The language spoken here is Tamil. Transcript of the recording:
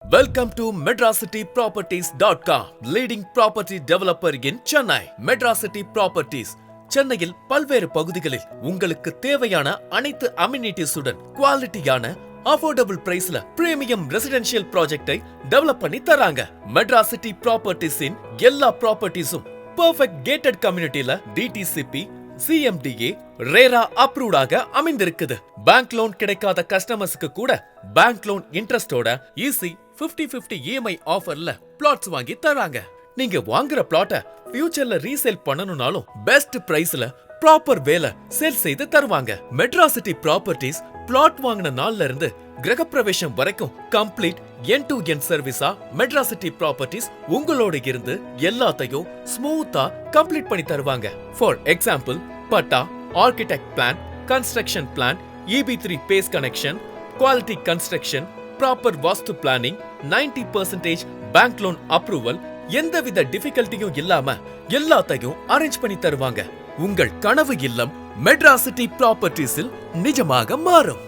Welcome to MadrasCityProperties.com, leading property developer in Chennai. Madrascity Properties, சென்னையில் பல்வேறு பகுதிகளில் உங்களுக்கு தேவையான அனைத்து அமினிட்டிஸுடன் குவாலிட்டியான அஃபோர்டபுள் பிரைஸ்ல பிரீமியம் ரெசிடென்ஷியல் ப்ராஜெக்டை டெவலப் பண்ணி தராங்க. மெட்ராசிட்டி ப்ராப்பர்ட்டிஸின் எல்லா ப்ராப்பர்ட்டிஸும் பெர்ஃபெக்ட் கேட்டட் கம்யூனிட்டில டிடிசிபி, சிஎம்டிஏ, ரேரா அப்ரூவ்டாக அமைந்திருக்குது. பேங்க் லோன் கிடைக்காத கஸ்டமர்ஸ்க்கு கூட பேங்க் லோன் இன்ட்ரெஸ்டோட ஈஸி 50-50 இஎம்ஐ ஆஃபர்ல பிளாட்ஸ் வாங்கி தராங்க. நீங்க வாங்குற பிளாட்டை ஃபியூச்சர்ல ரீசேல் பண்ணனும்னாலும் பெஸ்ட் பிரைஸ்ல ப்ராப்பர் வேலை சேல் செய்து தருவாங்க. மெட்ராசிட்டி ப்ராப்பர்ட்டிஸ் பிளாட் வாங்கின நாள்ல இருந்து கிரகப்பிரவேசம் வரைக்கும் கம்ப்ளீட் எண்ட் டு எண்ட் சர்வீஸா மெட்ராசிட்டி ப்ராப்பர்ட்டிஸ் உங்களோட இருந்து எல்லாத்தையும் ஸ்மூத்தா கம்ப்ளீட் பண்ணி தருவாங்க. For example, patta, architect plan, construction plan, EB3 phase connection, quality construction, proper vastu planning, 90% bank loan approval, எந்தவித டிஃபிகல்ட்டியும் இல்லாம எல்லாத்தையும் அரேஞ்ச் பண்ணி தருவாங்க. உங்கள் கனவு இல்லம் மெட்ராசிட்டி ப்ராப்பர்ட்டிஸில் நிஜமாக மாறும்.